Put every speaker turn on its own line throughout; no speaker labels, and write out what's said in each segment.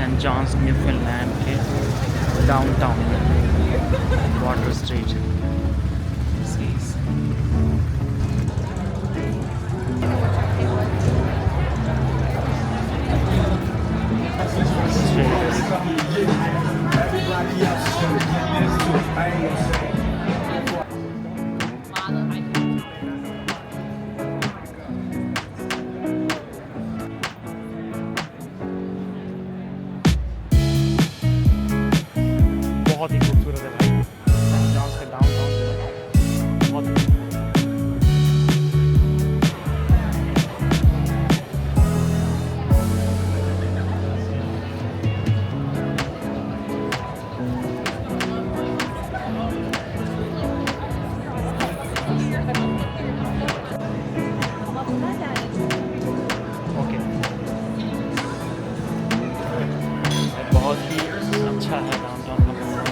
Saint Johns न्यूफीलैंड के downtown में water street. बहुत ही खूबसूरत है भाई सेंट जॉन्स का डाउनटाउन, बहुत ही ओके, बहुत ही अच्छा है डाउनटाउन का माहौल।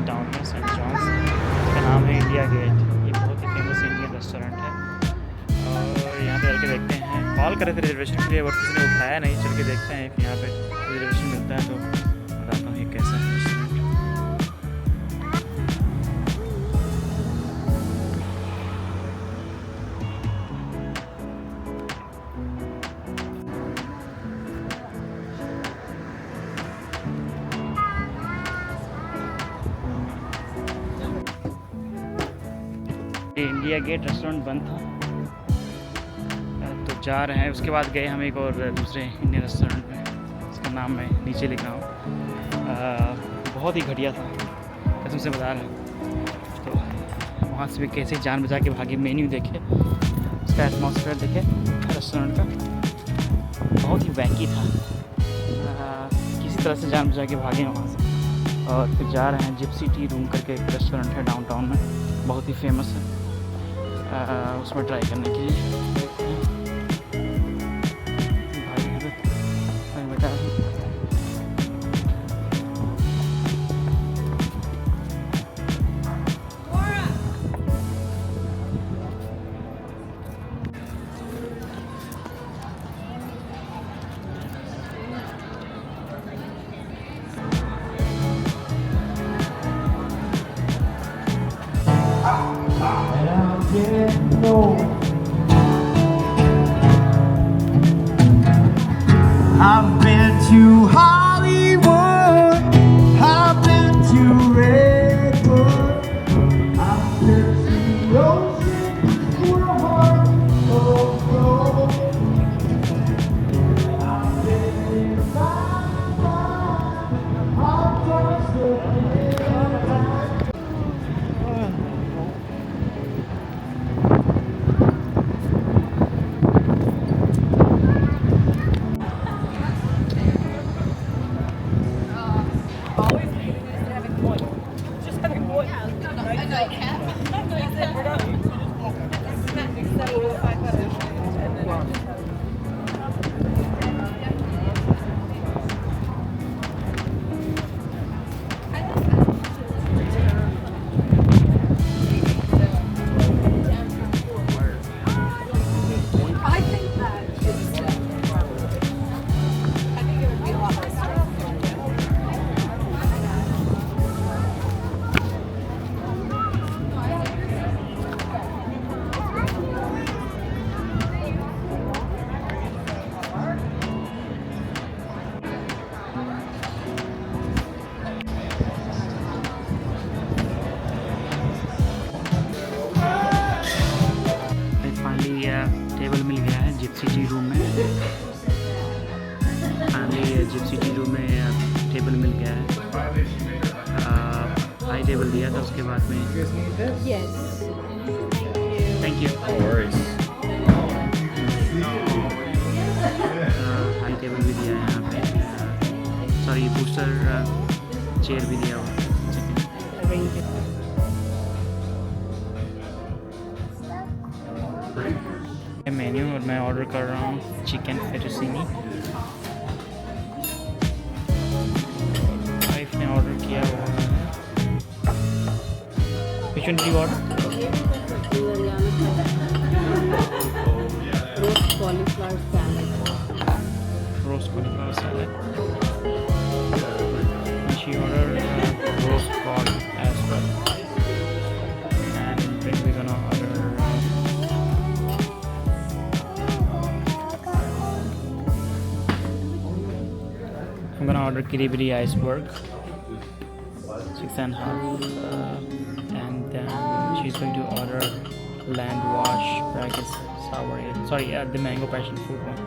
मेन टाउन में सेंट जॉन्स। इसका नाम है इंडिया गेट। ये बहुत ही फेमस इंडियन रेस्टोरेंट है और यहाँ पे चल के देखते हैं। कॉल करे थे रिजर्वेशन के लिए बट किसी ने उठाया नहीं। चल के देखते हैं यहाँ पे रिजर्वेशन मिलता है तो बताता हूँ ये कैसा है रेस्टोरेंट। इंडिया गेट रेस्टोरेंट बंद था तो जा रहे हैं। उसके बाद गए हम एक और दूसरे इंडियन रेस्टोरेंट में। इसका नाम मैं नीचे लिख रहा हूँ। बहुत ही घटिया था कसम से बता रहा हूँ। तो वहाँ से भी कैसे जान बचा के भागे। मेन्यू देखे, उसका एटमॉस्फेयर देखे रेस्टोरेंट का, बहुत ही वैंकी था। किसी तरह से जान बचा के भागे वहाँ से और फिर जा रहे हैं। जिप्सी टी रूम करके एक रेस्टोरेंट है डाउनटाउन में, बहुत ही फेमस है। उसमें ट्राई करने के लिए भाई बता
I've been to Hollywood, I've been to Redwood, I've been to the ocean, to a heart of gold. I've been in my I've touched the
table मिल गया है जिप्सी टी रूम में। फाइनली जिप्सी टी रूम में table मिल गया है। High table दिया था उसके बाद में। Thank you. हाई टेबल भी दिया है यहाँ पे। सॉरी बूस्टर चेयर भी दिया हुआ है। मेन्यू और मैं ऑर्डर कर रहा हूँ चिकन फेटुसीनी। वाइफ ने ऑर्डर किया हुआ है। Which one did you order?
Roast cauliflower salad.
Roast cauliflower salad. And she ordered roast cod as well. And then we're gonna order I'm gonna order kiribiri iceberg, 6.5, and then she's going to order land wash brackets sour ale. Sorry, the mango passion fruit one.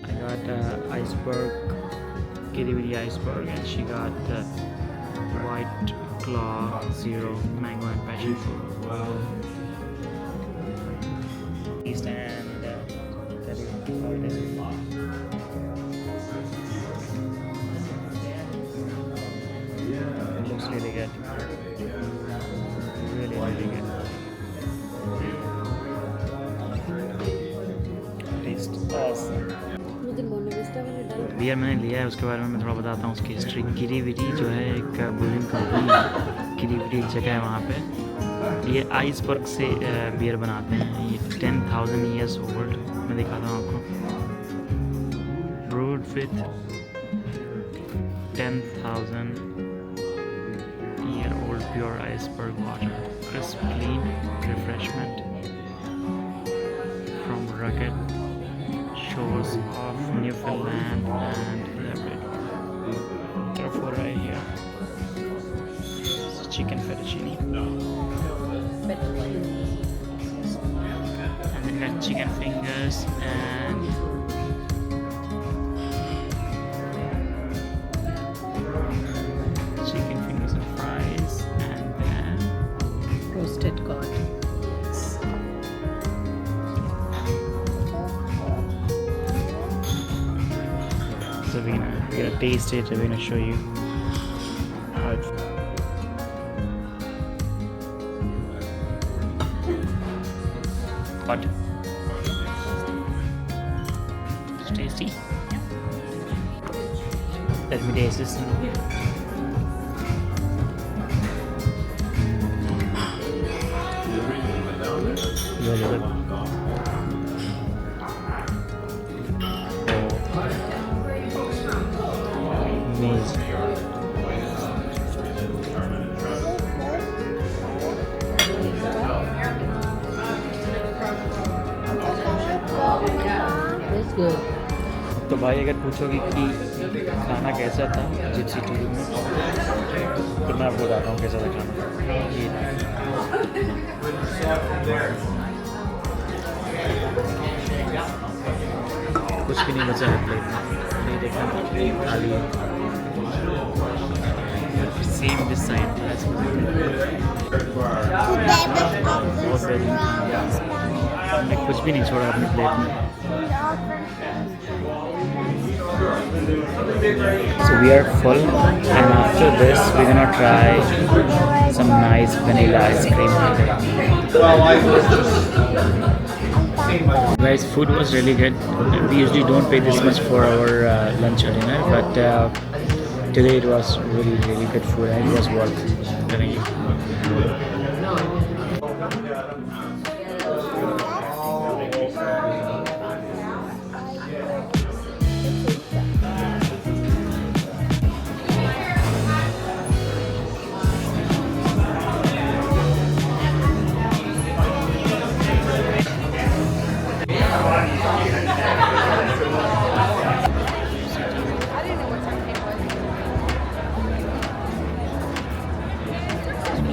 I got iceberg, kiribiri iceberg, and she got white claw zero mango and passion fruit. Taste and tell you how it is. It looks really good. Really good.
मुझे Mona Lisa मैंने डाल
beer मैंने लिया है, उसके बारे में मैं थोड़ा बताता हूँ उसकी हिस्ट्री। किरीविटी जो है एक ब्रूइंग कंपनी है, किरीविटी एक जगह है वहाँ पे। ये आइसबर्ग से बियर बनाते हैं। ये 10,000 ईयर्स ओल्ड, मैं दिखाता हूँ आपको। Brood with 10,000 year old pure iceberg water, crisp clean refreshment from rugged shores of Newfoundland and Labrador. Therefore, right here, it's a chicken fettuccine, and then got chicken fingers and chicken fingers and fries, and then
roasted cod.
so we're gonna taste it. We're gonna show you how it. But it's tasty. Let me taste this. Really good. Amazing.
It's good.
तो भाई अगर पूछोगे कि खाना कैसा था Gypsy Tea Room में, तो मैं आपको बताता हूँ कैसा था खाना। ये कुछ भी नहीं बचा है प्लेट में, नहीं देखना खाली सेम दिस साइड। मैं कुछ भी नहीं छोड़ा अपनी प्लेट में। So we are full, and after this we're gonna try some nice vanilla ice cream. Guys, food was really good. We usually don't pay this much for our lunch or dinner, but today it was really good food, and it was worth telling you.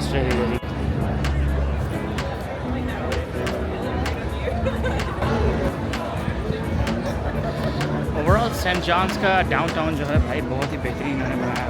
It's really overall Saint John's का downtown जो है भाई बहुत ही बेहतरीन उन्होंने बनाया